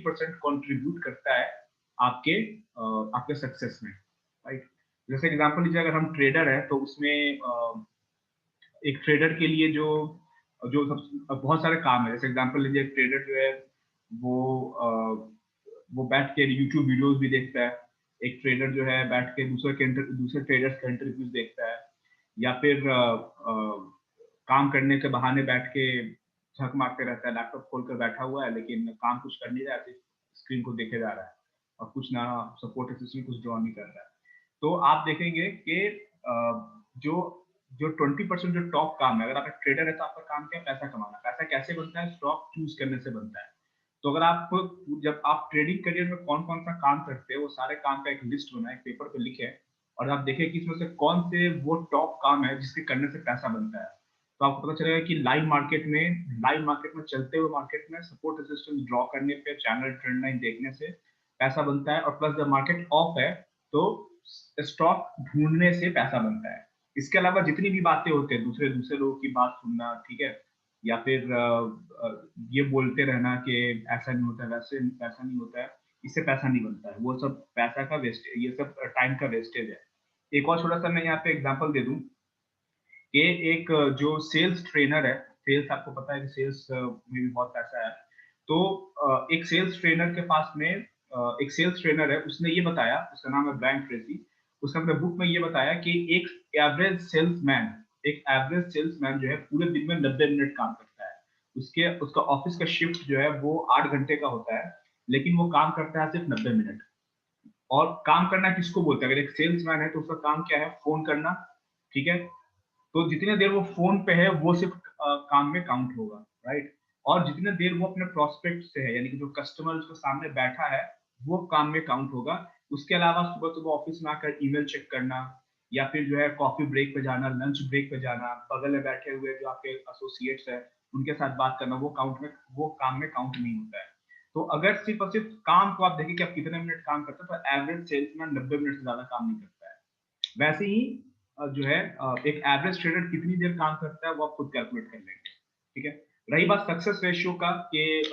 20% contribute करता है आपके आपके सक्सेस में, राइट? जैसे एग्जांपल लीजिए, अगर हम ट्रेडर हैं तो उसमें एक ट्रेडर के लिए जो जो सब बहुत सारे काम है। जैसे एग्जांपल लीजिए, एक ट्रेडर जो है वो वो बैठ के यूट्यूब वीडियोस भी देखता है। एक ट्रेडर जो है बैठ के दूसरे ट्रेडर्स के इंटरव्यूज देखता है, या फिर काम करने के बहाने बैठ के झक मारते रहता है, लैपटॉप खोलकर बैठा हुआ है लेकिन काम कुछ कर नहीं रहा है, सिर्फ स्क्रीन को देखे जा रहा है और कुछ ना सपोर्ट असिस्टेंट कुछ ड्रॉ नहीं कर रहा है। तो आप देखेंगे कि जो जो 20% जो टॉप काम है, अगर आप एक ट्रेडर है तो आपका काम क्या है? पैसा कमाना। पैसा कैसे बनता है? स्टॉक चूज करने से बनता है। तो अगर आप जब आप ट्रेडिंग करियर में कौन कौन सा काम करते हैं, वो सारे काम का एक लिस्ट बनाए, पेपर पे लिखे, और आप देखें कि इसमें से कौन से वो टॉप काम है जिसके करने से पैसा बनता है। तो आपको पता चलेगा कि लाइव मार्केट में चलते हुए मार्केट में सपोर्ट रेजिस्टेंस ड्रॉ करने पे, चैनल ट्रेंड लाइन देखने से पैसा बनता है, और प्लस जब मार्केट ऑफ है तो स्टॉक ढूंढने से पैसा बनता है। इसके अलावा जितनी भी बातें होते हैं, दूसरे दूसरे लोगों की बात सुनना, ठीक है, या फिर ये बोलते रहना कि ऐसा नहीं होता है, वैसे ऐसा नहीं होता है, इससे पैसा नहीं बनता है, वो सब पैसा का वेस्ट, ये सब टाइम का वेस्टेज है। एक और छोटा सा मैं यहाँ पे एग्जांपल दे दूं कि एक जो सेल्स ट्रेनर है, सेल्स आपको पता है कि सेल्स में भी बहुत पैसा है। तो एक सेल्स ट्रेनर के पास में एक सेल्स ट्रेनर है, उसने ये बताया, उसका नाम है ब्रायन ट्रेसी। उसने अपने बुक में ये बताया कि एक एवरेज सेल्समैन जो है पूरे दिन में 90 मिनट काम करता है। उसका ऑफिस का शिफ्ट जो है वो 8 घंटे का होता है, लेकिन वो काम करता है सिर्फ 90 मिनट। और काम करना किसको बोलते हैं? अगर एक सेल्समैन है तो उसका काम क्या है? फोन करना, ठीक है। तो जितने देर वो फोन पे है वो सिर्फ काम में काउंट होगा, राइट? और जितने देर वो अपने प्रोस्पेक्ट से है, यानी कि जो कस्टमर उसके सामने बैठा है, वो काम में काउंट होगा। उसके अलावा सुबह सुबह ऑफिस में आकर ईमेल चेक करना, या फिर जो है कॉफी ब्रेक पे जाना, लंच ब्रेक पे जाना, बगल में बैठे हुए जो आपके एसोसिएट्स है उनके साथ बात करना, वो काम में काउंट नहीं होता है। तो अगर सिर्फ और सिर्फ काम को आप देखें कि आप कितने मिनट काम करते हैं, तो एवरेज सेल्समैन 90 मिनट से ज्यादा काम नहीं करता है। वैसे ही जो है एक एवरेज ट्रेडर कितनी देर काम करता है वो आप खुद कैलकुलेट कर लेंगे, ठीक है। रही बात सक्सेस रेशियो का कि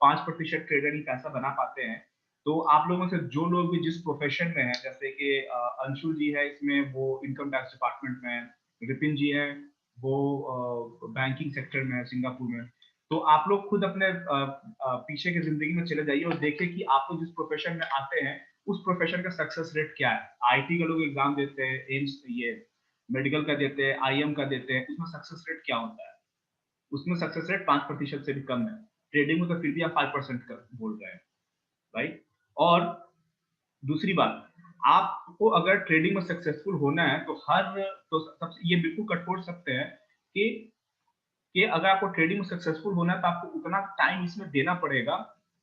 5% ट्रेडर ही पैसा बना पाते हैं, तो आप लोगों से जो लोग भी जिस प्रोफेशन में हैं, जैसे कि अंशुल जी है इसमें, वो इनकम टैक्स डिपार्टमेंट में है, विपिन जी है वो बैंकिंग सेक्टर में है सिंगापुर में। तो आप लोग खुद अपने पीछे की जिंदगी में चले जाइए और देखिए कि आप लोग जिस प्रोफेशन में आते हैं उस प्रोफेशन का सक्सेस रेट क्या है। आईटी का लोग एग्जाम देते हैं, एम्स ये मेडिकल का देते हैं, आईएम का देते हैं, उसमें सक्सेस रेट क्या होता है? उसमें सक्सेस रेट 5% से भी कम है। ट्रेडिंग में तो फिर भी आप 5% का बोल रहे हैं, राइट? और दूसरी बात, आपको अगर ट्रेडिंग में सक्सेसफुल होना है तो सबसे ये बिल्कुल कठोर सकते हैं कि अगर आपको ट्रेडिंग में सक्सेसफुल होना है तो आपको उतना टाइम इसमें देना पड़ेगा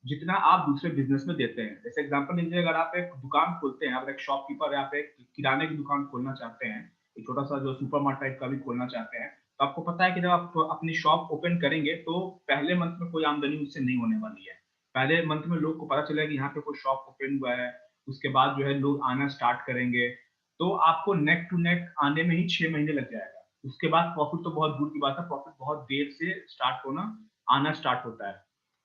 जितना आप दूसरे बिजनेस में देते हैं। जैसे एग्जांपल लीजिए, अगर आप एक दुकान खोलते हैं, आप एक शॉपकीपर, आप एक किराने की दुकान खोलना चाहते हैं, एक छोटा सा जो सुपरमार्केट टाइप का भी खोलना चाहते हैं, तो आपको पता है कि जब आप अपनी शॉप ओपन करेंगे तो पहले मंथ में कोई आमदनी उससे नहीं होने वाली है। पहले मंथ में लोग को पता चलेगा कि यहाँ पे कोई शॉप ओपन हुआ है, उसके बाद जो है लोग आना स्टार्ट करेंगे, तो आपको नेक टू नेक आने में ही 6 महीने लग जाएगा। उसके बाद प्रॉफिट तो बहुत दूर की बात है, प्रॉफिट बहुत देर से स्टार्ट होना आना स्टार्ट होता है,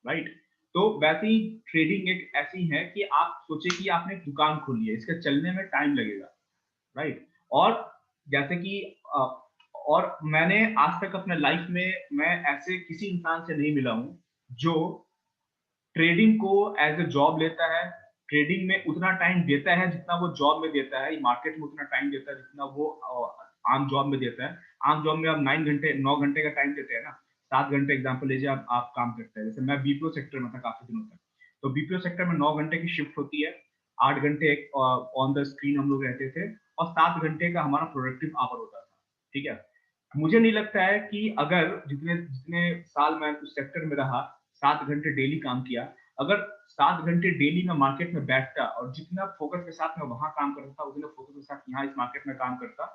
राइट? तो वैसे ही ट्रेडिंग एक ऐसी है कि आप सोचे कि आपने एक दुकान खोली है, इसके चलने में टाइम लगेगा, राइट? और जैसे कि और मैंने आज तक अपने लाइफ में मैं ऐसे किसी इंसान से नहीं मिला हूं जो ट्रेडिंग को एज ए जॉब लेता है, ट्रेडिंग में उतना टाइम देता है जितना वो जॉब में देता है, मार्केट में उतना टाइम देता है जितना वो आम जॉब में देता है। आम जॉब में आप 9 घंटे का टाइम देते हैं ना, 7 घंटे एग्जाम्पल लीजिए, आप काम करते हैं। जैसे मैं बीपीओ सेक्टर में था काफी दिनों तक, तो बीपीओ सेक्टर में 9 घंटे की शिफ्ट होती है, 8 घंटे ऑन द स्क्रीन हम लोग रहते थे, और 7 घंटे का हमारा प्रोडक्टिव आवर होता था, ठीक है। मुझे नहीं लगता है कि अगर जितने जितने साल मैं उस सेक्टर में रहा, 7 घंटे डेली काम किया, अगर 7 घंटे डेली में मार्केट में बैठता और जितना फोकस के साथ मैं वहां काम करता था उतना फोकस के साथ यहाँ इस मार्केट में काम करता,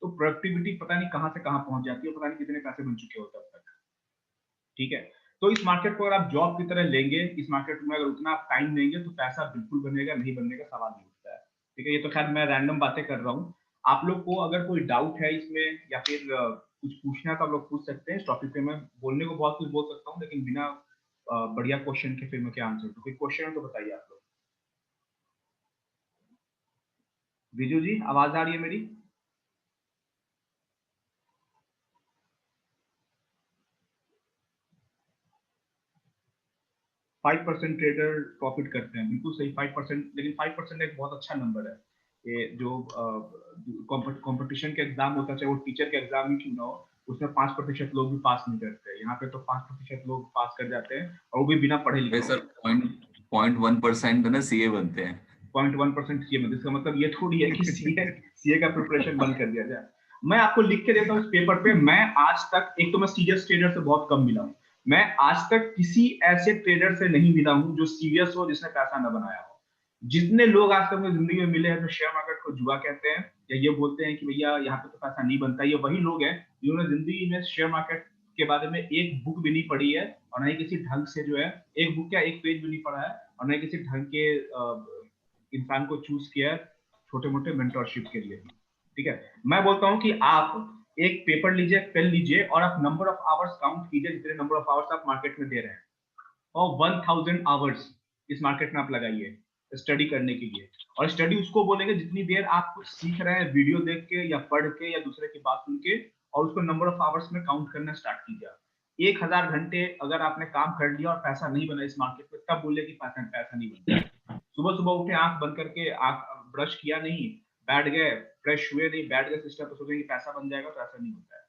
तो प्रोडक्टिविटी पता नहीं कहां से कहां पहुंच जाती है, पता नहीं कितने पैसे बन चुके होते अब तक, ठीक है। तो इस मार्केट को अगर आप जॉब की तरह लेंगे, इस मार्केट में अगर उतना आप टाइम देंगे तो पैसा बिल्कुल बनेगा, नहीं बनने का सवाल नहीं उठता है, ठीक है। ये तो खैर मैं रैंडम बातें कर रहा हूँ। आप लोग को अगर कोई डाउट है इसमें या फिर कुछ पूछना है तो आप लोग पूछ सकते हैं। इस टॉपिक पे मैं बोलने को बहुत कुछ बोल सकता हूँ, लेकिन बिना बढ़िया क्वेश्चन के फिर मैं क्या आंसर दूं? कोई क्वेश्चन है तो बताइए आप लोग। विजू जी आवाज आ रही है मेरी? 5% ट्रेडर प्रॉफिट करते हैं, बिल्कुल सही 5%, लेकिन 5% एक बहुत अच्छा नंबर है। ये जो कंपटीशन के एग्जाम होता है, चाहे वो टीचर के एग्जाम ही क्यों ना हो, उसमें 5% लोग भी पास नहीं करते। यहाँ पे तो 5% लोग पास कर जाते हैं, और वो भी बिना पढ़े लिखे। सर 0.1% ना सीए बनते हैं। 0.1% सीए में, इसका मतलब ये थोड़ी है कि सीए का प्रिपरेशन बंद कर दिया जाए। मैं आपको लिख के देता हूँ इस पेपर पे, मैं आज तक, एक तो मैं सीरियस ट्रेडर से बहुत कम मिला हूँ, मैं आज तक किसी ऐसे ट्रेडर से नहीं मिला हूँ जो सीरियस हो, जिसने पैसा न बनाया हो। जितने लोग आज तक मुझे जिंदगी में मिले हैं जो शेयर मार्केट को जुआ कहते हैं, या ये बोलते हैं कि भैया यहाँ पे तो पैसा नहीं बनता, ये वही लोग हैं जिन्होंने जिंदगी में शेयर मार्केट के बारे में एक बुक भी नहीं पढ़ी है, और ना ही किसी ढंग से जो है, एक बुक क्या एक पेज भी नहीं पढ़ा है, और ना ही किसी ढंग के इंसान को चूज किया है छोटे मोटे मेंटरशिप के लिए। ठीक है, मैं बोलता हूं कि आप एक पेपर लीजिए, पेन लीजिए, और आप नंबर ऑफ आवर्स काउंट कीजिए, जितने नंबर ऑफ आवर्स आप मार्केट में दे रहे हैं, और 1000 आवर्स इस मार्केट में आप लगाइए स्टडी करने के लिए। और स्टडी उसको बोलेंगे जितनी देर आप कुछ सीख रहे हैं वीडियो देख के या पढ़ के या दूसरे की बात सुन के, और उसको नंबर ऑफ आवर्स में काउंट करना स्टार्ट कीजिए। 1000 घंटे अगर आपने काम कर लिया और पैसा नहीं बना इस मार्केट में, तब बोले कि पैसा पैसा नहीं बनता। सुबह सुबह उठे, आंख बंद करके, आंख ब्रश किया नहीं, बैठ गए, फ्रेश हुए नहीं, बैठ गए सिस्टम पे, सोचेंगे पैसा बन जाएगा, तो ऐसा नहीं होता है।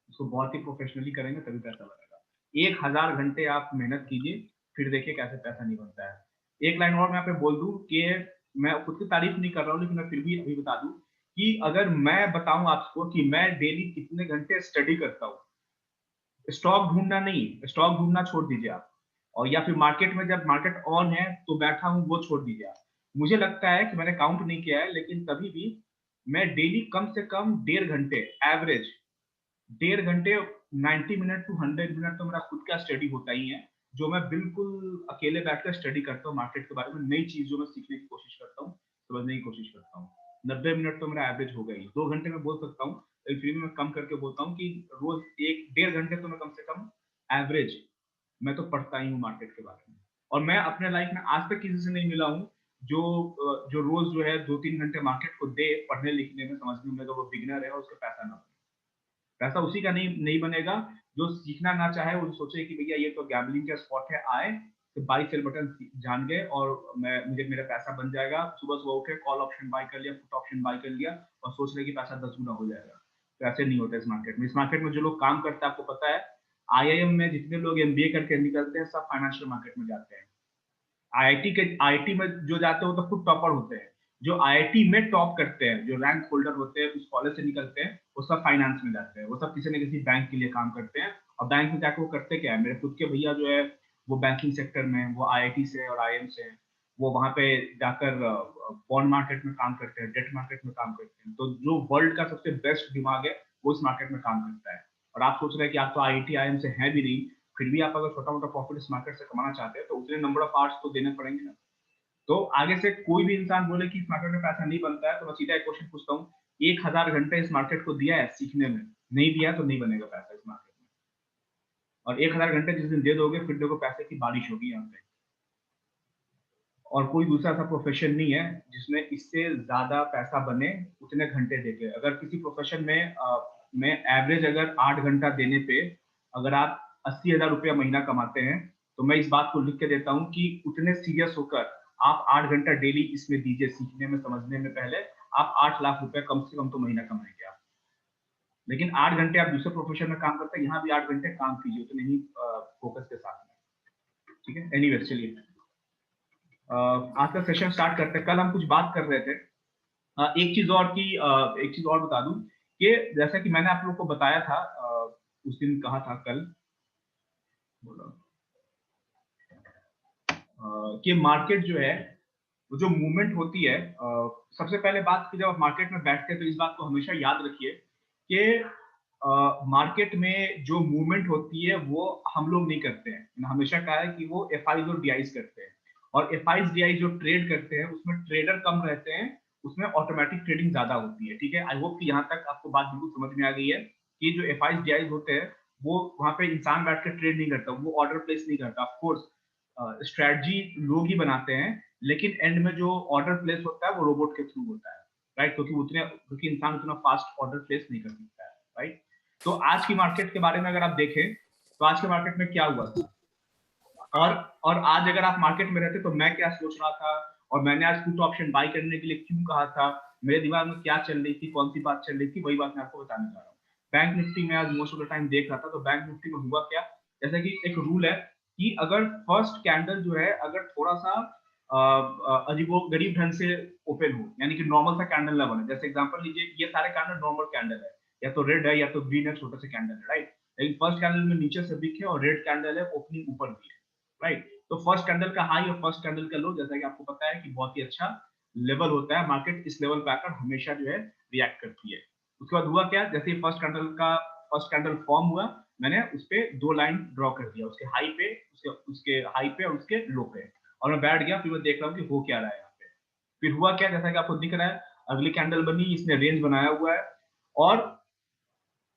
उसको बहुत ही प्रोफेशनली करेंगे तभी पैसा बनेगा। 1000 घंटे आप मेहनत कीजिए, फिर देखिए कैसे पैसा नहीं बनता है। एक लाइन और मैं यहाँ पे बोल दूं कि मैं खुद की तारीफ नहीं कर रहा हूँ, लेकिन मैं फिर भी अभी बता दूं कि अगर मैं बताऊं आपको कि मैं डेली कितने घंटे स्टडी करता हूँ, स्टॉक ढूंढना नहीं, स्टॉक ढूंढना छोड़ दीजिए आप, और या फिर मार्केट में जब मार्केट ऑन है तो बैठा हूं वो छोड़ दीजिए आप। मुझे लगता है कि मैंने काउंट नहीं किया है, लेकिन तभी भी मैं डेली कम से कम 1.5 घंटे एवरेज, 1.5 घंटे, 90 मिनट टू 100 मिनट तो मेरा खुद का स्टडी होता ही है, जो मैं बिल्कुल अकेले बैठकर स्टडी करता हूँ मार्केट के बारे में, नई चीज जो मैं सीखने की कोशिश करता हूँ, समझने की कोशिश करता हूँ। 90 मिनट तो मेरा एवरेज हो गई, 2 घंटे में बोल सकता हूँ, लेकिन फिर भी मैं कम करके बोलता हूँ कि रोज 1-1.5 घंटे तो मैं कम से कम एवरेज मैं तो पढ़ता ही हूँ मार्केट के बारे में। और मैं अपने लाइफ में आज तक किसी से नहीं मिला हूँ जो रोज जो है 2-3 घंटे मार्केट को दे पढ़ने लिखने में समझने में, तो वो बिगनर है और उसका पैसा ना बने। पैसा उसी का नहीं नहीं बनेगा जो सीखना ना चाहे, वो सोचे कि भैया ये तो गैम्बलिंग का स्पॉट है, आए तो बाई सेल बटन जान गए और मैं मुझे मेरा पैसा बन जाएगा, सुबह सुबह उठे कॉल ऑप्शन बाय कर लिया, पुट ऑप्शन बाय कर लिया, और सोच रहे कि पैसा 10 गुना हो जाएगा। तो ऐसे नहीं होता इस मार्केट में। इस मार्केट में जो लोग काम करते हैं, आपको पता है, आईआईएम में जितने लोग एमबीए करके निकलते हैं, सब फाइनेंशियल मार्केट में जाते हैं। आईआईटी में जो जाते हैं वो तो खुद टॉपर होते हैं। जो आईआईटी में टॉप करते हैं, जो रैंक होल्डर होते हैं, उस कॉलेज से निकलते हैं, वो सब फाइनेंस में जाते हैं, वो सब किसी न किसी बैंक के लिए काम करते हैं। और बैंक में जाकर वो करते क्या है, मेरे खुद के भैया जो है वो बैंकिंग सेक्टर में, वो आईआईटी से और आईएम से, वो वहां पे जाकर बॉन्ड मार्केट में काम करते हैं, डेट मार्केट में काम करते हैं। तो जो वर्ल्ड का सबसे बेस्ट दिमाग है वो इस मार्केट में काम करता है। और आप सोच रहे हैं कि आप तो आईआईटी आईएम से हैं भी नहीं, फिर भी आप अगर छोटा मोटा प्रॉफिट इस मार्केट से कमाना चाहते हैं, तो उतने नंबर ऑफ आवर्स तो देने पड़ेंगे ना। तो आगे से कोई भी इंसान बोले कि इस मार्केट में पैसा नहीं बनता है, तो मैं सीधा एक क्वेश्चन पूछता हूँ, 1000 घंटे इस मार्केट को दिया है सीखने में, नहीं दिया तो नहीं बनेगा पैसा इस मार्केट में। और 1000 घंटे जिस दिन दे दोगे, फिर देखो पैसे की बारिश होगी यहाँ पे। और कोई दूसरा ऐसा प्रोफेशन नहीं है जिसमें इससे ज्यादा पैसा बने उतने घंटे देके। अगर किसी प्रोफेशन में एवरेज अगर 8 घंटा देने पे अगर आप 80,000 रुपया महीना कमाते हैं, तो मैं इस बात को लिख के देता हूँ कि उतने सीरियस होकर आप 8 घंटा डेली इसमें दीजिए, सीखने में समझने में, पहले आप 8 लाख रुपया कम से कम तो महीना कमाएंगे आप। लेकिन 8 घंटे आप दूसरे प्रोफेशन में काम करते हैं, यहाँ भी 8 घंटे काम कीजिए उतने ही फोकस के साथ में। ठीक है, एनीवे चलिए आज का सेशन स्टार्ट करते हैं। कल हम कुछ बात कर रहे थे, एक चीज और बता दूं कि जैसा कि मैंने आप लोगों को बताया था, उस दिन कहा था कल, बोला कि मार्केट जो है, वो जो मूवमेंट होती है, सबसे पहले बात की जब आप मार्केट में बैठते हैं तो इस बात को हमेशा याद रखिए कि मार्केट में जो मूवमेंट होती है वो हम लोग नहीं करते हैं। मैंने हमेशा कहा है कि वो एफआईज और डीआईज करते हैं, और एफआईज डीआईज जो ट्रेड करते हैं उसमें ट्रेडर कम रहते हैं, उसमें ऑटोमेटिक ट्रेडिंग ज्यादा होती है। ठीक है, आई होप कि यहाँ तक आपको बात बिल्कुल समझ में आ गई है कि जो एफआईज डीआईज होते हैं वो वहां पे इंसान बैठ कर ट्रेड नहीं करता, वो ऑर्डर प्लेस नहीं करता। ऑफकोर्स स्ट्रेटजी लोग ही बनाते हैं, लेकिन एंड में जो ऑर्डर प्लेस होता है वो रोबोट के थ्रू होता है, राइट? क्योंकि इंसान उतना फास्ट ऑर्डर प्लेस नहीं कर सकता है, राइट? तो आज की मार्केट के बारे में अगर आप देखें तो आज के मार्केट में क्या हुआ था, और आज अगर आप मार्केट में रहते तो मैं क्या सोच रहा था, और मैंने आज पुट ऑप्शन बाय करने के लिए क्यों कहा था, मेरे दिमाग में क्या चल रही थी, कौन सी बात चल रही थी, वही बात मैं आपको बताने जा रहा हूँ। बैंक निफ्टी में आज मोस्ट ऑफ द टाइम देख रहा था, तो बैंक निफ्टी में हुआ क्या, जैसे कि एक रूल है कि अगर फर्स्ट कैंडल जो है अगर थोड़ा सा अजीबो गरीब ढंग से ओपन हो, यानी कि नॉर्मल सा कैंडल ना बने, जैसे एग्जांपल लीजिए ये सारे कैंडल नॉर्मल कैंडल है, या तो रेड है या तो ग्रीन है, छोटे से कैंडल है, राइट? लेकिन फर्स्ट कैंडल में नीचे से वीक है और रेड कैंडल है ओपनिंग ऊपर भी है, राइट? तो फर्स्ट कैंडल का हाई और फर्स्ट कैंडल का लो, जैसा कि आपको पता है कि बहुत ही अच्छा लेवल होता है, मार्केट इस लेवल पे आकर हमेशा जो है रिएक्ट करती है। उसके बाद हुआ क्या, जैसे ही फर्स्ट कैंडल फॉर्म हुआ, मैंने उस पे 2 लाइन ड्रॉ कर दिया, उसके हाई पे, उसके हाई पे और उसके लो पे, और मैं बैठ गया, फिर मैं देख रहा हूँ कि हो क्या रहा है यहाँ पे। फिर हुआ क्या, जैसा कि आपको दिख रहा है, अगली कैंडल बनी, इसने रेंज बनाया हुआ है। और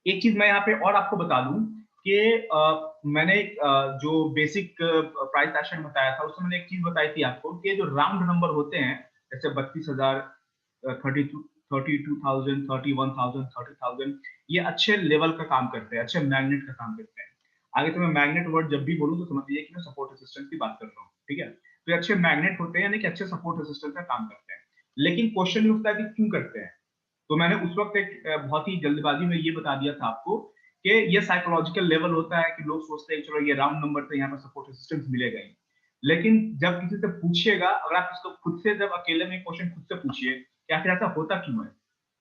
एक चीज मैं यहाँ पे और आपको बता दूं कि मैंने जो बेसिक प्राइस एक्शन बताया था उसमें मैंने एक चीज बताई थी आपको कि जो राउंड नंबर होते हैं, जैसे 32,000, 32,000, 31,000, 30,000, ये अच्छे लेवल का काम करते हैं, अच्छे मैग्नेट का काम करते हैं। आगे तो मैं मैग्नेट वर्ड जब भी बोलूँ तो समझ लीजिए कि मैं सपोर्ट रेजिस्टेंस की बात कर रहा हूँ, ठीक है? तो ये अच्छे मैग्नेट होते हैं, यानी कि अच्छे सपोर्ट रेजिस्टेंस का काम करते हैं। लेकिन क्वेश्चन ये उठता है कि क्यों करते हैं? तो मैंने उस वक्त एक बहुत ही जल्दबाजी में ये बता दिया था आपको कि ये साइकोलॉजिकल लेवल होता है कि लोग सोचते हैं चलो ये राउंड नंबर पे यहाँ पर सपोर्ट रेजिस्टेंस मिलेगा ही। लेकिन जब किसी से पूछिएगा, अगर आप इसको खुद से जब अकेले में क्वेश्चन खुद से पूछिए कि आखिर ऐसा होता क्यों है,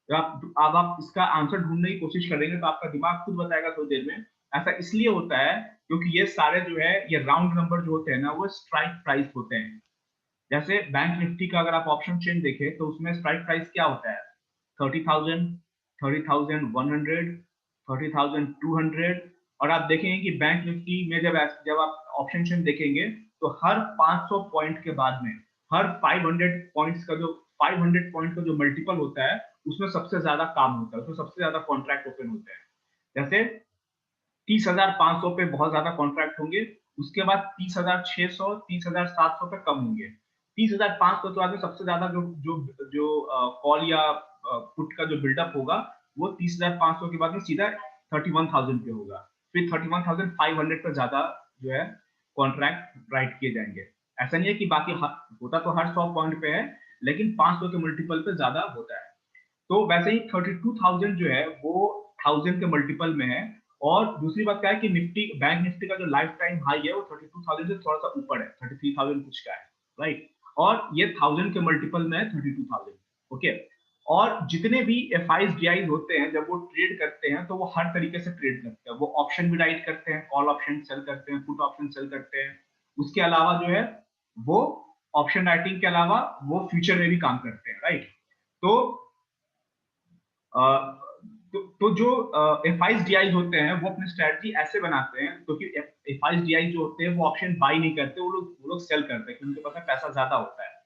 तो आप इसका आंसर ढूंढने की कोशिश करेंगे तो आपका दिमाग खुद बताएगा थोड़ी देर में। ऐसा इसलिए होता है क्योंकि ये सारे जो है ये राउंड नंबर जो होते हैं ना, वो स्ट्राइक प्राइस होते हैं। जैसे बैंक निफ्टी का अगर आप ऑप्शन चेन देखें तो उसमें स्ट्राइक प्राइस क्या होता है, 30,000, 30,100, 30,200। और आप देखेंगे कि बैंक निफ्टी में जब आप ऑप्शन चेन देखेंगे तो हर 500 पॉइंट के बाद में हर 500 पॉइंट का जो मल्टीपल होता है उसमें सबसे ज्यादा काम होता है, उसमें सबसे ज्यादा कॉन्ट्रैक्ट ओपन होते हैं। जैसे 30,500 पे बहुत ज्यादा कॉन्ट्रैक्ट होंगे, उसके बाद 30,600, 30,700 पे कम होंगे। 30,500 के बाद में सबसे ज्यादा जो जो जो कॉल या पुट का जो बिल्डअप होगा वो 30,500 के बाद में सीधा 31,000 पे होगा। फिर 31,500 पे ज्यादा जो है कॉन्ट्रैक्ट राइट किए जाएंगे। ऐसा नहीं है कि बाकी होता तो हर 100 पॉइंट पे है, लेकिन 500 के मल्टीपल पे ज्यादा होता है। तो वैसे ही 32,000 जो है वो 1000 के मल्टीपल में है। और दूसरी बात क्या है कि बैंक निफ्टी का जो लाइफ टाइम हाई है वो 32,000 से थोड़ा सा ऊपर है, 33,000 कुछ का है, राइट? और ये 1000 के मल्टीपल में है 32,000, ओके? और जितने भी एफआईज डीआईज होते हैं जब वो ट्रेड करते हैं तो वो हर तरीके से ट्रेड करते हैं। वो ऑप्शन भी राइट करते हैं, कॉल ऑप्शन सेल करते हैं, पुट ऑप्शन सेल करते हैं। उसके अलावा जो है वो ऑप्शन राइटिंग के अलावा वो फ्यूचर में भी काम करते हैं, राइट? तो तो जो एफ आई डी आई होते हैं वो अपनी स्ट्रेटजी ऐसे बनाते हैं, क्योंकि एफ आई डी आई जो होते हैं वो ऑप्शन बाई नहीं करते, वो लोग सेल करते हैं क्योंकि उनके पास पैसा ज्यादा होता है।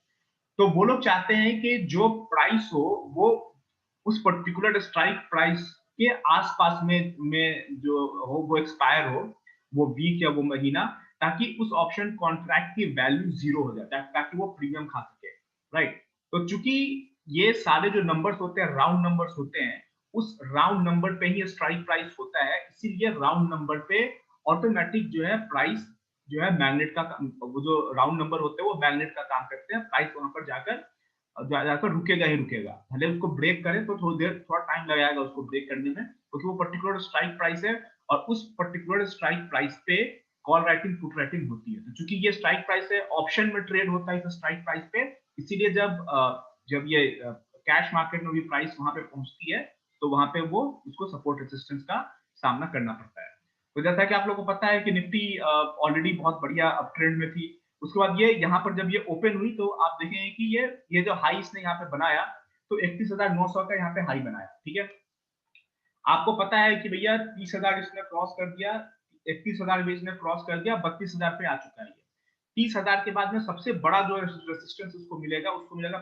तो वो लोग चाहते हैं कि जो प्राइस हो वो उस पर्टिकुलर स्ट्राइक प्राइस के आसपास में जो हो वो एक्सपायर हो, वो वीक या वो महीना, ताकि उस ऑप्शन कॉन्ट्रैक्ट की वैल्यू जीरो हो जाए, ताकि वो प्रीमियम खा सके, राइट? तो चूंकि ये सारे जो नंबर्स होते हैं राउंड नंबर्स होते हैं, उस राउंड नंबर पे ही स्ट्राइक प्राइस होता है, इसीलिए राउंड नंबर पे ऑटोमेटिक जो है प्राइस जो है मैग्नेट का वो जो राउंड नंबर होते हैं वो मैग्नेट का काम करते हैं। प्राइस वहां पर जाकर रुकेगा ही रुकेगा, भले उसको ब्रेक करें तो थोड़ी देर थोड़ा टाइम लगाएगा उसको ब्रेक करने में, क्योंकि वो पर्टिकुलर स्ट्राइक प्राइस है। और उस पर्टिकुलर स्ट्राइक प्राइस पे कॉल राइटिंग पुट राइटिंग होती है। तो चूंकि ये स्ट्राइक प्राइस है, ऑप्शन में ट्रेड होता है इस स्ट्राइक प्राइस पे, इसीलिए जब ये कैश मार्केट में भी प्राइस वहां पे पहुंचती है तो वहां पे वो उसको सपोर्ट रेजिस्टेंस का सामना करना पड़ता है। तो जैसा कि आप लोगों को पता है कि निफ्टी ऑलरेडी बहुत बढ़िया अप ट्रेंड में थी। उसके बाद ये यहाँ पर जब ये ओपन हुई तो आप देखेंगे कि ये जो हाई इसने यहाँ पे बनाया, तो 31,900 का यहाँ पे हाई बनाया, ठीक है? आपको पता है कि भैया 30,000 इसने क्रॉस कर दिया, 31,000 भी इसने क्रॉस कर दिया, 32,000 पे आ चुका है ये। 30,000 के बाद में सबसे बड़ा जो रेसिस्टेंस उसको मिलेगा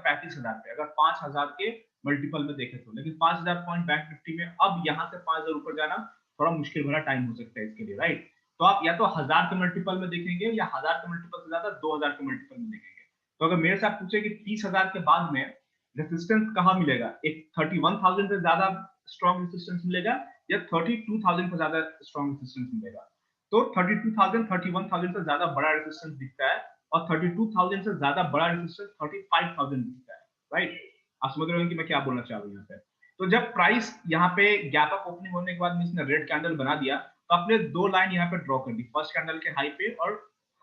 35,000 पे, अगर 5,000 के मल्टीपल में देखें तो। लेकिन 5,000 पॉइंट बैंक निफ्टी में अब यहाँ से 5,000 ऊपर जाना थोड़ा मुश्किल भरा टाइम हो सकता है इसके लिए, राइट? तो आप या तो 1000 के मल्टीपल में देखेंगे या 1000 के मल्टीपल से ज्यादा 2000 के मल्टीपल में देखेंगे। तो अगर मेरे से आप पूछे कि 30,000 के बाद में रेसिस्टेंस कहाँ मिलेगा, एक 31,000 से ज्यादा स्ट्रॉन्ग रेसिस्टेंस मिलेगा या 32,000 से ज्यादा स्ट्रॉन्ग रेसिस्टेंस मिलेगा। तो 32,000 31,000 से ज्यादा बड़ा रेसिस्टेंस दिखता है और 32,000 से ज्यादा बड़ा रेसिस्टेंस 35,000 दिखता है, राइट। आप समझ रहे हो कि मैं क्या बोलना चाह रहा हूँ यहाँ पे। तो जब प्राइस यहाँ पे गैप अप ओपनिंग होने के बाद इसने रेड कैंडल बना दिया, तो आपने दो लाइन यहाँ पे ड्रॉ कर दी, फर्स्ट कैंडल के हाई पे और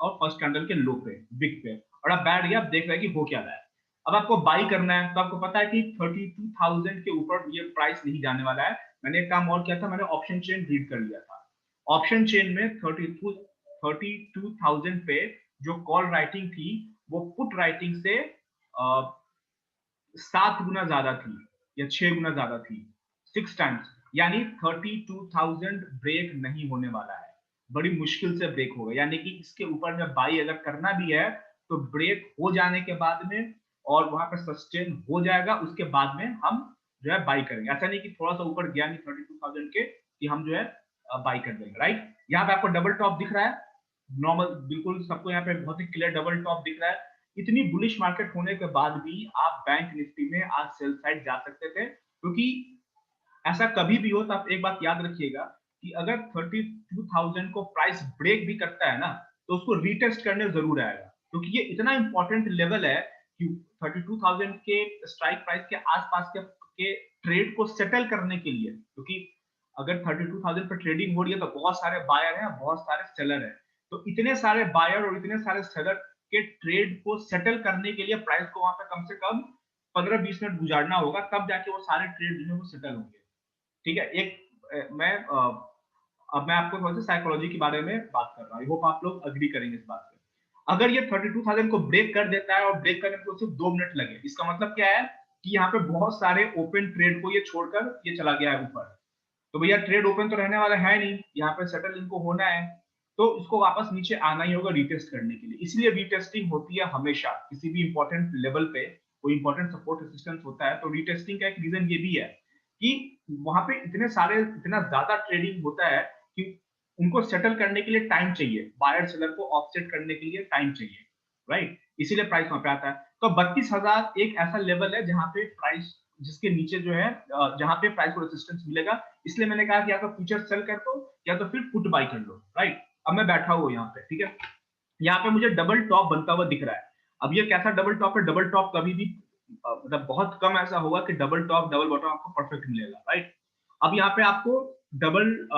फर्स्ट कैंडल के लो पे, बिग पे, और आप बैठ गया, आप देख रहे हैं कि हो क्या रहा है। अब आपको बाई करना है, तो आपको पता है कि 32,000 के ऊपर ये प्राइस नहीं जाने वाला है। मैंने एक काम और किया था, मैंने ऑप्शन चेन रीड कर लिया था। ऑप्शन चेन में 32,000 पे जो कॉल राइटिंग थी वो पुट राइटिंग से 7 गुना ज्यादा थी या 6 गुना ज्यादा थी, 6 टाइम्स, यानी 32,000 ब्रेक नहीं होने वाला है, बड़ी मुश्किल से ब्रेक होगा। यानी कि इसके ऊपर में बाई अगर करना भी है तो ब्रेक हो जाने के बाद में और वहां पर सस्टेन हो जाएगा, उसके बाद में हम जो है बाई करेंगे। ऐसा नहीं कि थोड़ा सा ऊपर गया नहीं 32,000 के कि हम जो है बाई कर देंगे, राइट। यहाँ पे आपको डबल टॉप दिख रहा है, नॉर्मल, बिल्कुल सबको यहाँ पे बहुत ही क्लियर डबल टॉप दिख रहा है। इतनी बुलिश मार्केट होने के बाद भी आप बैंक निफ्टी में आज सेल साइड जा सकते थे, क्योंकि ऐसा कभी भी हो तो आप एक बात याद रखिएगा कि अगर 32,000 को प्राइस ब्रेक भी करता है ना, तो उसको रीटेस्ट करने जरूर आएगा, क्योंकि ये इतना इंपॉर्टेंट लेवल है कि 32,000 के स्ट्राइक प्राइस के आसपास के ट्रेड को सेटल करने के लिए, क्योंकि अगर 32,000 पर ट्रेडिंग हो रही है तो बहुत सारे बायर हैं, बहुत सारे सेलर हैं, तो इतने सारे बायर और इतने सारे सेलर के ट्रेड को सेटल करने के लिए प्राइस को वहां पे कम से कम 15-20 मिनट गुजारना होगा, तब जाके वो सारे ट्रेड जो है वो सेटल होंगे, ठीक है। अब मैं आपको थोड़ा सा साइकोलॉजी के बारे में बात कर रहा हूँ, आई होप आप लोग अग्री करेंगे इस बात पे। अगर ये 32,000 को ब्रेक कर देता है और ब्रेक करने में सिर्फ 2 मिनट लगे, इसका मतलब क्या है कि यहाँ पे बहुत सारे ओपन ट्रेड को ये छोड़कर ये चला गया है ऊपर, तो भैया ट्रेड ओपन तो रहने वाला है नहीं, यहाँ पे सेटल इनको होना है, तो इसको वापस नीचे आना ही होगा रीटेस्ट करने के लिए। इसलिए रीटेस्टिंग होती है हमेशा, किसी भी इंपॉर्टेंट लेवल पे कोई इंपॉर्टेंट सपोर्ट रेजिस्टेंस होता है तो रीटेस्टिंग का एक रीजन ये भी है कि वहां पे इतना ज्यादा ट्रेडिंग होता है कि उनको सेटल करने के लिए टाइम चाहिए, बायर सेलर को ऑफसेट करने के लिए टाइम चाहिए, राइट, इसीलिए प्राइस वहां पे आता है। तो 32,000 एक ऐसा लेवल है जहां पे प्राइस, जिसके नीचे जो है जहां पे प्राइस को रेजिस्टेंस मिलेगा, इसलिए मैंने कहा कि या तो फ्यूचर सेल कर दो या तो फिर पुट बाई कर लो, राइट। अब मैं बैठा हुआ यहाँ पे, ठीक है, यहाँ पे मुझे डबल टॉप बनता हुआ दिख रहा है। अब ये कैसा डबल टॉप है, डबल टॉप कभी भी मतलब बहुत कम ऐसा होगा कि डबल टॉप डबल बॉटम आपको परफेक्ट मिलेगा, राइट। अब यहाँ पे आपको डबल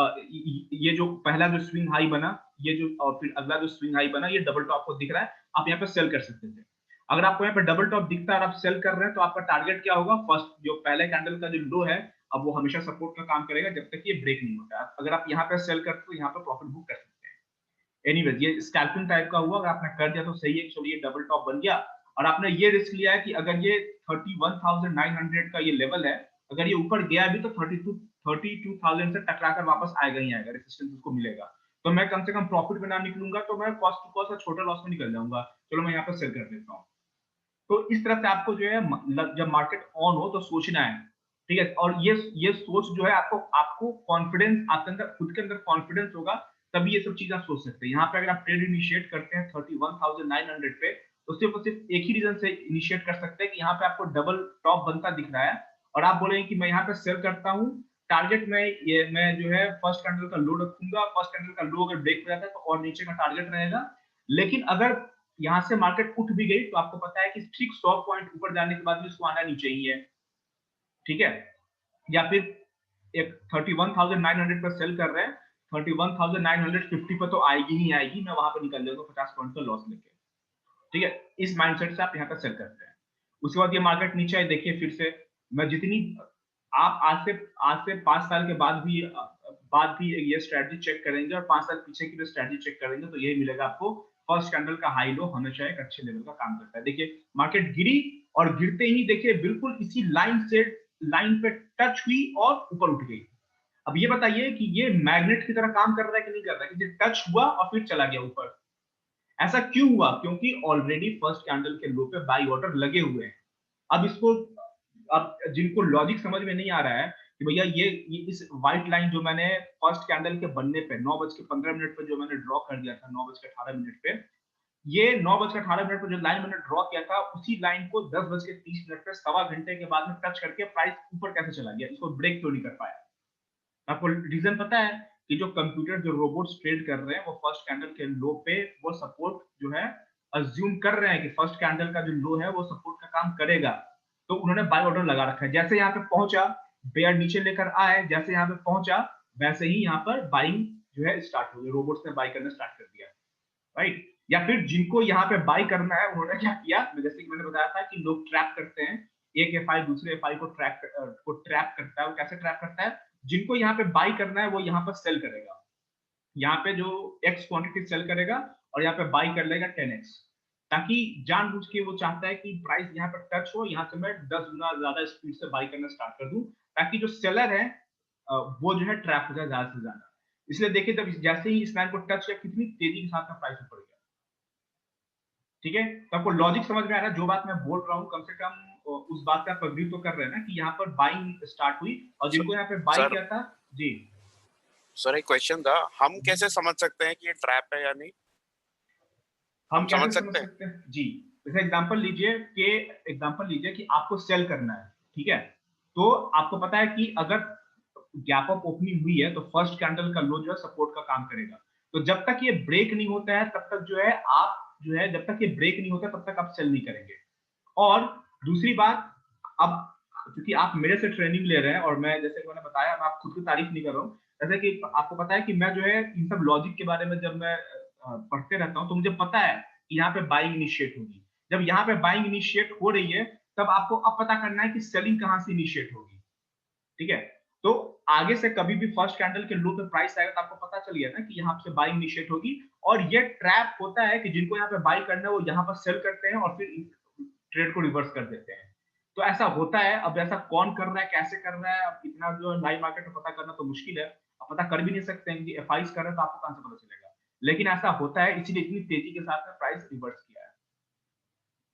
ये जो पहला जो स्विंग हाई बना, ये जो और फिर अगला जो स्विंग हाई बना, ये डबल टॉप को दिख रहा है, आप यहाँ पे सेल कर सकते थे। अगर आपको यहाँ पे डबल टॉप दिखता है और आप सेल कर रहे हैं तो आपका टारगेट क्या होगा, फर्स्ट जो पहले कैंडल का जो लो है, अब वो हमेशा सपोर्ट का काम करेगा जब तक ये ब्रेक नहीं होता है। अगर आप यहाँ पे सेल करते तो यहाँ पे प्रॉफिट बुक कर सकते हैं। एनीवेज ये स्कैल्पिंग टाइप का हुआ, अगर आपने कर दिया तो सही है, चलिए डबल टॉप बन गया। और आपने ये रिस्क लिया है कि अगर ये 31,900 का ये लेवल है, अगर ये ऊपर गया भी तो 32,000 से टकराकर वापस आएगा ही आएगा, रेजिस्टेंस उसको मिलेगा। तो मैं कम से कम प्रॉफिट बना निकलूंगा, तो मैं कॉस्ट टू कॉस्ट छोटा लॉस में निकल जाऊंगा, चलो मैं यहाँ पे सेल कर देता हूँ। तो इस तरह से आपको जो है जब मार्केट ऑन हो तो सोचना है, ठीक है। और ये सोच जो है आपको आपको कॉन्फिडेंस, आपके अंदर खुद के अंदर कॉन्फिडेंस होगा, तभी ये सब चीज आप सोच सकते हैं। यहाँ पे अगर आप ट्रेड इनिशिएट करते हैं 31,900 पे, तो सिर्फ और सिर्फ एक ही रीजन से इनिशिएट कर सकते हैं कि यहाँ पे आपको डबल टॉप बनता दिख रहा है और आप बोलेंगे कि मैं यहाँ पे सेल करता हूँ, टारगेट में ये मैं जो है फर्स्ट कैंडल का लो रखूंगा, फर्स्ट कैंडल का लो अगर ब्रेक हो जाता है तो और नीचे का टारगेट रहेगा। लेकिन अगर यहाँ से मार्केट उठ भी गई तो आपको पता है कि ठीक 100 पॉइंट ऊपर जाने के बाद भी उसको आना नहीं चाहिए, ठीक है। या फिर एक 31,900 पर सेल कर रहे हैं, 31,950 पर तो आएगी ही आएगी, मैं वहां पर निकल जाऊंगा 50 पॉइंट का लॉस लेके, ठीक है। इस माइंडसेट से आप यहाँ पर सेल करते हैं। उसके बाद ये मार्केट नीचे आए, देखिए फिर से मैं जितनी आप आज से 5 साल के बाद भी ये स्ट्रेटजी चेक करेंगे और 5 साल पीछे की भी स्ट्रेटजी चेक करेंगे तो यही मिलेगा आपको, फर्स्ट कैंडल का हाई लो हमेशा एक अच्छे लेवल का काम करता है। देखिए मार्केट गिरी और गिरते ही देखिए बिल्कुल इसी लाइन पे टच हुई और ऊपर उठ गई। अब ये बताइए कि ये मैग्नेट की तरह काम कर रहा है कि नहीं कर रहा है, कि टच हुआ और फिर चला गया ऊपर। ऐसा क्यों हुआ, क्योंकि ऑलरेडी फर्स्ट कैंडल के लो पे बाई ऑर्डर लगे हुए हैं। अब इसको, अब जिनको लॉजिक समझ में नहीं आ रहा है कि भैया ये इस व्हाइट लाइन जो मैंने फर्स्ट कैंडल के बनने पे 9:15 पे जो मैंने ड्रॉ कर दिया था 9:18 पे, ये 9:18 पे जो लाइन मैंने ड्रॉ किया था उसी लाइन को 10:30 पे सवा घंटे के बाद में टच करके प्राइस ऊपर कैसे चला गया, इसको ब्रेक क्यों नहीं कर पाया? आपको रीजन पता है कि जो कंप्यूटर जो रोबोट्स ट्रेड कर रहे हैं वो फर्स्ट कैंडल के लो पे वो सपोर्ट जो है अज्यूम कर रहे हैं कि फर्स्ट कैंडल का जो लो है वो सपोर्ट का काम करेगा, तो उन्होंने बाय ऑर्डर लगा रखा है। जैसे यहाँ पे पहुंचा बेयर नीचे लेकर आए, जैसे यहाँ पे पहुंचा वैसे ही यहाँ पर बाइंग जो है स्टार्ट हो गई, रोबोट्स ने बाय करना स्टार्ट कर दिया, राइट? या फिर जिनको यहाँ पे बाय करना है उन्होंने क्या किया, जैसे कि मैंने बताया था कि लोग ट्रैप करते हैं, एक एफआई दूसरे एफआई को ट्रैप करता है। वो कैसे ट्रैप करता है? जिनको यहाँ पे बाय करना है वो यहाँ पर सेल करेगा, यहाँ पे जो एक्स क्वांटिटी सेल करेगा और यहाँ पे बाय कर लेगा 10x, ताकि जानबूझ के वो चाहता है कि प्राइस यहाँ पर टच हो, यहाँ से मैं 10 गुना ज्यादा स्पीड से बाय करना स्टार्ट कर दूं, ताकि जो सेलर है वो जो है ट्रैप हो जाए ज्यादा से ज्यादा। इसलिए देखिए जब जैसे ही इस लाइन को टच किया कितनी तेजी के साथ में प्राइस ऊपर गया, ठीक है? तो आपको लॉजिक समझ में आ रहा है जो बात मैं बोल रहा हूँ, कम से कम उस बात का अग्री तो कर रहे हैं ना कि यहाँ पर बाइंग स्टार्ट हुई और जिनको यहाँ पे बाई किया था। जी सर एक क्वेश्चन था, हम कैसे समझ सकते हैं कि ये ट्रैप है या नहीं? हम कैसे समझ सकते हैं? जी जैसे एग्जांपल लीजिए कि आपको सेल करना है, ठीक है? तो आपको पता है कि अगर गैप अप ओपनिंग हुई है तो फर्स्ट कैंडल का लो जो है सपोर्ट का काम करेगा, तो जब तक ये ब्रेक नहीं होता है तब तक जो है आप जो है जब तक ये ब्रेक नहीं होता तब तक आप सेल नहीं करेंगे। और दूसरी बात, अब क्योंकि आप मेरे से ट्रेनिंग ले रहे हैं और मैं जैसे मैंने बताया मैं आप खुद की तारीफ नहीं कर रहा हूँ, जैसे कि आपको पता है कि मैं जो है इन सब लॉजिक के बारे में जब मैं पढ़ते रहता हूँ तो मुझे पता है कि यहाँ पे बाइंग इनिशिएट होगी। जब यहाँ पे बाइंग इनिशिएट हो रही है तब आपको अब पता करना है कि सेलिंग कहाँ से इनिशिएट होगी, ठीक है? तो आगे से कभी भी फर्स्ट कैंडल के लो पे प्राइस आएगा तो आपको पता चल गया ना कि यहाँ से बाइंग इनिशिएट होगी, और ये ट्रैप होता है कि जिनको यहाँ पे बाई करना है वो यहाँ पर सेल करते हैं और फिर ट्रेड को रिवर्स कर देते हैं। तो ऐसा होता है। अब ऐसा कौन कर रहा है, कैसे कर रहा है, अब इतना जो लाइव मार्केट में पता करना तो मुश्किल है, आप पता कर भी नहीं सकते हैं कि एफआईज कर रहे हैं तो आपको कहां से पता चलेगा, लेकिन ऐसा होता है, इसीलिए इतनी तेजी के साथ में प्राइस रिवर्स किया है,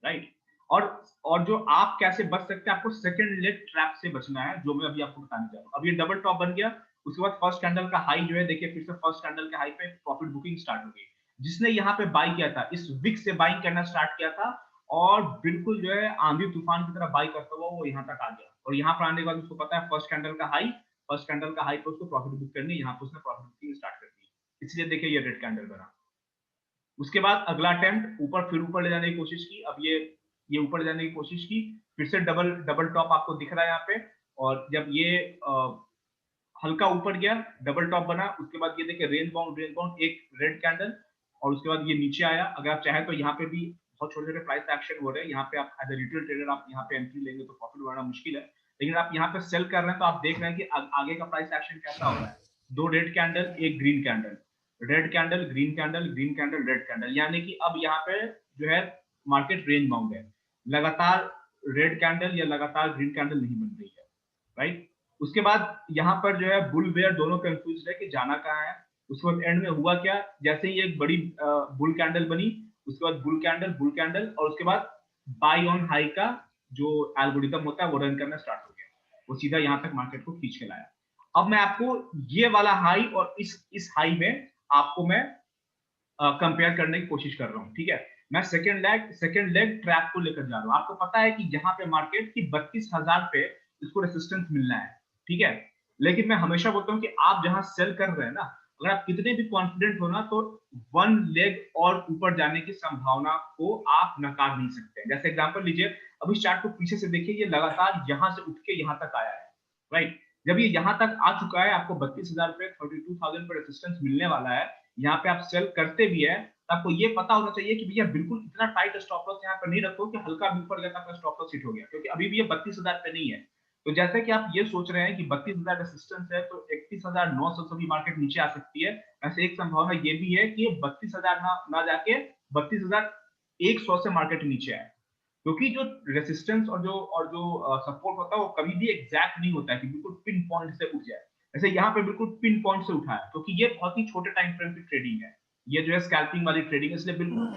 राइट? और जो आप कैसे बच सकते हैं, आपको सेकंड लेग ट्रैप से बचना है, जो मैं अभी आपको बताने जा रहा हूँ। अब ये डबल टॉप बन गया, उसके बाद फर्स्ट कैंडल का हाई जो है देखिए फिर से फर्स्ट कैंडल के हाई पे प्रॉफिट बुकिंग स्टार्ट हो गई। जिसने यहाँ पे बाई किया था इस विक से बाइंग करना स्टार्ट किया था और बिल्कुल जो है आंधी तूफान की तरह बाई करता हुआ वो यहाँ तक आ गया, और यहाँ पर आने के बाद उसको पता है फर्स्ट कैंडल का हाई पे उसको प्रॉफिट बुक करनी है, यहाँ पे उसने प्रॉफिट बुकिंग स्टार्ट कर दी, इसलिए देखिए ये रेड कैंडल बना। उसके बाद अगला अटेम्प्ट ऊपर, फिर ऊपर ले जाने की कोशिश की, अब ये ऊपर ले जाने की कोशिश की, फिर से डबल टॉप आपको दिख रहा है यहाँ पे, और जब ये हल्का ऊपर गया डबल टॉप बना, उसके बाद ये देखिए रेंज बाउंड एक रेड कैंडल, और उसके बाद ये नीचे आया। अगर आप चाहें तो यहाँ पे भी बहुत छोटे छोटे प्राइस एक्शन हो रहे हैं, यहाँ पे आप एज ए रिटेल ट्रेडर आप यहाँ पे एंट्री लेंगे तो प्रॉफिट बनाना मुश्किल है, लेकिन आप यहाँ पे सेल कर रहे हैं तो आप देख रहे हैं कि आगे का प्राइस एक्शन कैसा हो रहा है। 2 रेड कैंडल, एक green candle, red candle, green candle, green candle, red candle, यानी कि अब यहाँ पे जो है मार्केट रेंज बाउंड है, लगातार रेड कैंडल या लगातार ग्रीन कैंडल नहीं बन रही है, राइट? उसके बाद यहाँ पर जो है बुल बेयर दोनों कंफ्यूज है कि जाना कहाँ है। उसके बाद एंड में हुआ क्या, जैसे ही एक बड़ी बुल कैंडल बनी, उसके बाद बुल कैंडल और उसके बाद बाय ऑन हाई का जो एल्गोरिथम होता है वो रन करना स्टार्ट हो गया, वो सीधा यहाँ तक मार्केट को खींच के लाया। अब मैं आपको ये वाला हाई और इस हाई में आपको मैं कंपेयर करने की कोशिश कर रहा हूँ, ठीक है? मैं सेकंड लेग ट्रैप को लेकर जा रहा हूँ। आपको पता है कि यहाँ पे मार्केट की 32,000 पे इसको रेसिस्टेंस मिलना है, ठीक है? लेकिन मैं हमेशा बोलता हूँ कि आप जहां सेल कर रहे हैं ना, अगर आप कितने भी कॉन्फिडेंट हो ना, तो 1 लेग और ऊपर जाने की संभावना को आप नकार नहीं सकते। जैसे एग्जांपल लीजिए, अब इस चार्ट को पीछे से देखिए, ये लगातार यहाँ से उठ के यहाँ तक आया है, राइट? जब ये यहाँ तक आ चुका है, आपको 32,000 पे 32,000 पे रेसिस्टेंस मिलने वाला है, यहाँ पे आप सेल करते भी है, तो आपको ये पता होना चाहिए कि भैया बिल्कुल इतना टाइट स्टॉप लॉस यहाँ पर नहीं रखो कि हल्का भी ऊपर गया तो आपका स्टॉप लॉस हिट हो गया, क्योंकि अभी भी ये 32,000 पे नहीं है। तो जैसे कि आप ये सोच रहे हैं कि 32,000 रेसिस्टेंस है तो 31,900 से भी मार्केट नीचे आ सकती है, ऐसे एक संभावना ये भी है कि 32,000 ना जाके 32,100 से मार्केट नीचे आए, क्योंकि जो रेसिस्टेंस और जो सपोर्ट होता है वो कभी भी एग्जैक्ट नहीं होता है कि बिल्कुल पिन पॉइंट से उठ जाए। जैसे यहाँ पे बिल्कुल पिन पॉइंट से उठा है, क्योंकि ये बहुत ही छोटे टाइम फ्रेम की ट्रेडिंग है, ये जो है स्कैल्पिंग वाली ट्रेडिंग है, इसलिए बिल्कुल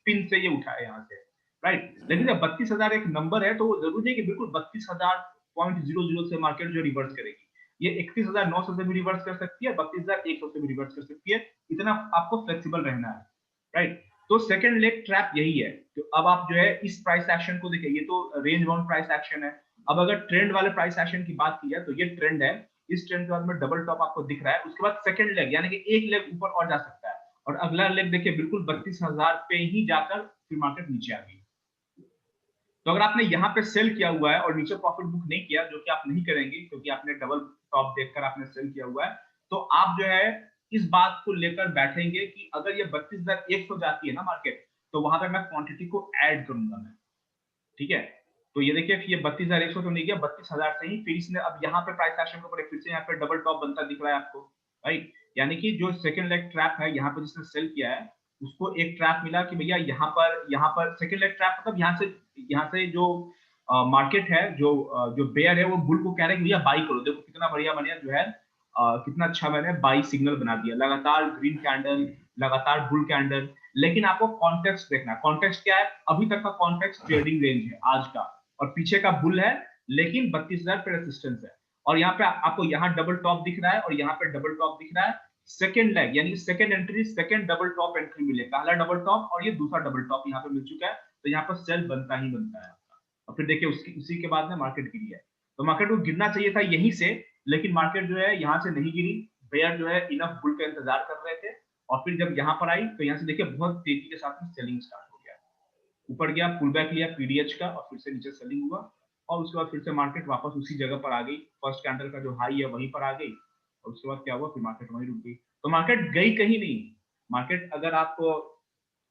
पिन से ये उठा है यहाँ से, राइट? लेकिन जब 32,000 एक नंबर है तो जरूरी है कि बिल्कुल 32,000.00 से मार्केट जो रिवर्स करेगी, ये 31,900 से भी रिवर्स कर सकती है, 32,100 से भी रिवर्स कर सकती है। इतना आपको फ्लेक्सिबल रहना है, राइट? तो सेकंड लेग ट्रैप यही है। तो अब आप जो है इस प्राइस एक्शन को देखिए, ये तो रेंज बाउंड प्राइस एक्शन है। अब अगर ट्रेंड वाले प्राइस एक्शन की बात की जाए तो ये ट्रेंड है, इस ट्रेंड के बाद में डबल टॉप आपको दिख रहा है, उसके बाद सेकंड लेग यानी कि एक लेग ऊपर और जा सकता है, और अगला लेग देखिए बिल्कुल 32,000 पे ही जाकर फिर मार्केट नीचे आ गई। तो अगर आपने यहाँ पे सेल किया हुआ है और नीचे प्रॉफिट बुक नहीं किया, जो कि आप नहीं करेंगे क्योंकि आपने डबल टॉप देखकर आपने सेल किया हुआ है, तो आप जो है इस बात को लेकर बैठेंगे कि अगर ये 32,100 जाती है ना मार्केट, तो वहां पे मैं क्वांटिटी को ऐड करूंगा मैं, ठीक है? तो ये देखिए ये 32,100 तो नहीं गया, 32,000 से ही फिर इसने अब यहाँ पे प्राइस एक्शन के ऊपर फिर से यहाँ पे डबल टॉप बनता दिख रहा है आपको, राइट? यानी कि जो सेकंड लेग ट्रैप है यहाँ पे जिसने सेल किया है, उसको एक ट्रैप मिला कि भैया यहाँ पर सेकंड लेग ट्रैप, मतलब यहाँ से जो मार्केट है, जो बेयर है वो बुल को कह रहा है कि भैया बाई करो, देखो कितना बढ़िया बढ़िया जो है कितना अच्छा मैंने बाई सिग्नल बना दिया, लगातार ग्रीन कैंडल, लगातार बुल कैंडल। लेकिन आपको कॉन्टेक्स्ट देखना है। कॉन्टेक्स्ट क्या है? अभी तक का कॉन्टेक्स्ट ट्रेडिंग रेंज है आज का, और पीछे का बुल है, लेकिन 32,000 पे रेजिस्टेंस है, और यहाँ पे आपको यहाँ डबल टॉप दिख रहा है और यहाँ पे डबल टॉप दिख रहा है। सेकंड लेग यानी second entry, second double top entry मिले, पहला डबल टॉप और ये दूसरा डबल टॉप यहाँ पे मिल चुका है, तो यहाँ पर सेल बनता ही बनता है आपका। और फिर देखिए उसी के बाद में मार्केट गिरी है, तो मार्केट को गिरना चाहिए था यहीं से, लेकिन मार्केट जो है यहाँ से नहीं गिरी। बेयर जो है इनफ बुल का इंतजार कर रहे थे, और फिर जब यहाँ पर आई तो यहाँ से देखिए बहुत तेजी के साथ में सेलिंग स्टार्ट हो गया, ऊपर गया, पुल बैक लिया पीडीएच का, और फिर से नीचे सेलिंग हुआ, और उसके बाद फिर से मार्केट वापस उसी जगह पर आ गई, फर्स्ट कैंडल का जो हाई है वहीं पर आ गई, और उसके बाद क्या हुआ, फिर मार्केट वहीं रुक गई। तो मार्केट गई कहीं नहीं। मार्केट अगर आप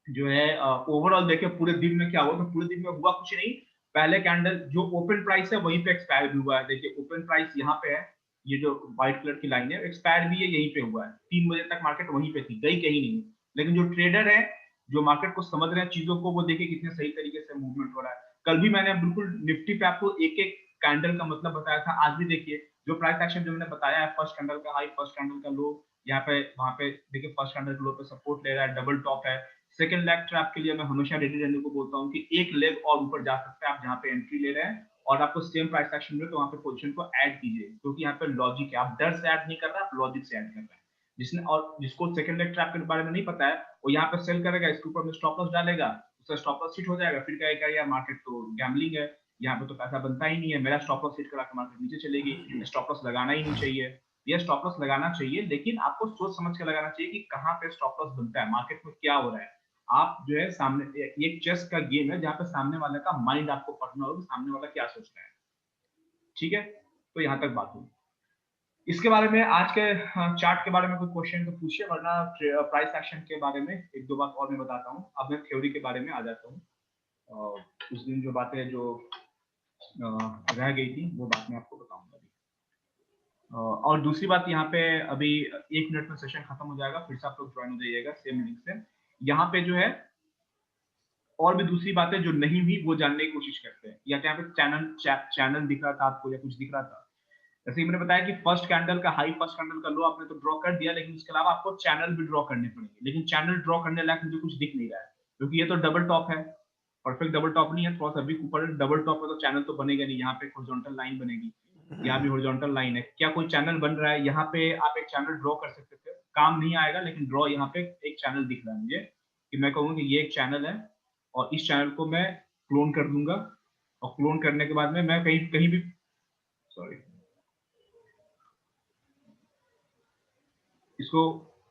जो है ओवरऑल देखें पूरे दिन में क्या हुआ, तो पूरे दिन में हुआ कुछ नहीं। पहले कैंडल जो ओपन प्राइस है वहीं पे एक्सपायर भी हुआ है, देखिए ओपन प्राइस यहाँ पे है, ये जो व्हाइट कलर की लाइन है, एक्सपायर भी है यहीं पे हुआ है, 3 बजे तक मार्केट वहीं पे थी, गई कहीं नहीं। लेकिन जो ट्रेडर है, जो मार्केट को समझ रहे हैं चीजों को, वो देखिए कितने सही तरीके से मूवमेंट हो रहा है। कल भी मैंने बिल्कुल निफ्टी पे आपको एक एक कैंडल का मतलब बताया था, आज भी देखिए जो प्राइस एक्शन जो मैंने बताया है, फर्स्ट कैंडल का हाई, फर्स्ट कैंडल का लो, यहाँ पे वहां पे देखिए फर्स्ट कैंडल लो पे सपोर्ट ले रहा है, डबल टॉप है। सेकंड लेग ट्रैप के लिए मैं हमेशा रेडी रहने को बोलता हूँ कि एक लेग और ऊपर जा सकता है, आप जहाँ पे एंट्री ले रहे हैं और आपको सेम प्राइस एक्शन में, तो वहां पे पोजीशन को ऐड कीजिए, क्योंकि यहाँ पे लॉजिक है, आप डर से ऐड नहीं कर रहे, आप लॉजिक से ऐड कर रहे हैं। जिसने और जिसको सेकंड लेग ट्रैप के बारे में नहीं पता है, वो यहाँ पे सेल करेगा, इसके ऊपर में स्टॉप लॉस डालेगा, उसका स्टॉप लॉस हिट हो जाएगा, फिर कहेगा यार मार्केट तो गैम्बलिंग है, यहाँ पे तो पैसा बनता ही नहीं है, मेरा स्टॉप लॉस हिट करा के मार्केट नीचे चलेगी, स्टॉप लॉस लगाना ही नहीं चाहिए। ये स्टॉप लॉस लगाना चाहिए, लेकिन आपको सोच समझ के लगाना चाहिए कि कहाँ पे स्टॉप लॉस बनता है, मार्केट में क्या हो रहा है। आप जो है सामने, ये चेस का गेम है जहाँ पे सामने वाले का माइंड आपको पढ़ना होगा, सामने वाला क्या सोच रहा है, ठीक है? तो यहाँ तक बात हुई। इसके बारे में आज के चार्ट के बारे में कोई क्वेश्चन तो पूछिए, वरना प्राइस एक्शन के बारे में एक दो बात और मैं बताता हूँ। अब मैं थ्योरी के बारे में आ जाता हूँ। उस दिन जो बातें जो रह गई थी वो बात मैं आपको बताऊंगा अभी। और दूसरी बात, यहाँ पे अभी 1 मिनट में सेशन खत्म हो जाएगा, फिर से आप लोग ज्वाइन हो जाइएगा सेम लिंक से। यहाँ पे जो है और भी दूसरी बातें जो नहीं हुई वो जानने की कोशिश करते हैं, या यहाँ पे चैनल दिख रहा था आपको या कुछ दिख रहा था। जैसे मैंने बताया कि फर्स्ट कैंडल का हाई, फर्स्ट कैंडल का लो आपने तो ड्रॉ कर दिया, लेकिन उसके अलावा आपको चैनल भी ड्रॉ करने पड़ेंगे, लेकिन चैनल ड्रॉ करने लायक मुझे कुछ दिख नहीं रहा है, क्योंकि ये तो डबल टॉप है, परफेक्ट डबल टॉप नहीं है, थोड़ा सा भी ऊपर डबल टॉप है तो चैनल तो बनेगा नहीं। यहाँ पे हॉरिजॉन्टल लाइन बनेगी, यहाँ भी हॉरिजॉन्टल लाइन है, क्या कोई चैनल बन रहा है? यहाँ पे आप एक चैनल ड्रॉ कर सकते थे, काम नहीं आएगा, लेकिन ड्रॉ यहाँ पे एक चैनल दिख रहा है मुझे, कि मैं कहूँगा कि ये एक चैनल है, और इस चैनल को मैं क्लोन कर दूंगा, और क्लोन करने के बाद में मैं कहीं भी सॉरी इसको,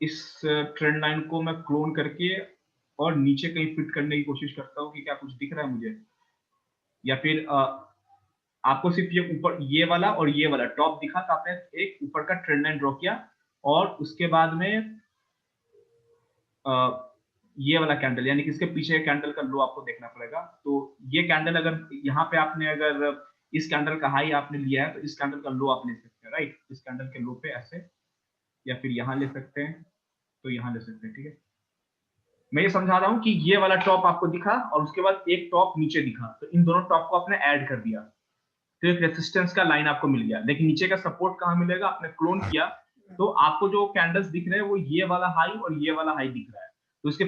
इस ट्रेंड लाइन को मैं क्लोन करके और नीचे कहीं फिट करने की कोशिश करता हूँ कि क्या कुछ दिख रहा है मुझे, या फिर आपको सिर्फ ये ऊपर ये वाला और ये वाला टॉप दिखा, तो आपने एक ऊपर का ट्रेंड लाइन ड्रॉ किया, और उसके बाद में ये वाला कैंडल, यानी कि इसके पीछे कैंडल का लो आपको देखना पड़ेगा। तो ये कैंडल अगर यहाँ पे आपने अगर इस कैंडल का हाई आपने लिया है, तो इस कैंडल का लो आप ले सकते हैं, राइट? इस कैंडल के लो पे ऐसे, या फिर यहाँ ले सकते हैं, तो यहाँ ले सकते हैं, ठीक है? मैं ये समझा रहा हूँ कि ये वाला टॉप आपको दिखा और उसके बाद एक टॉप नीचे दिखा, तो इन दोनों टॉप को आपने ऐड कर दिया, तो एक रेजिस्टेंस का लाइन आपको मिल गया। लेकिन नीचे का सपोर्ट कहाँ मिलेगा? आपने क्लोन किया, तो आपको जो कैंडल्स दिख रहे हैं वो ये वाला हाई और ये वाला हाई दिख रहा है, तो इसके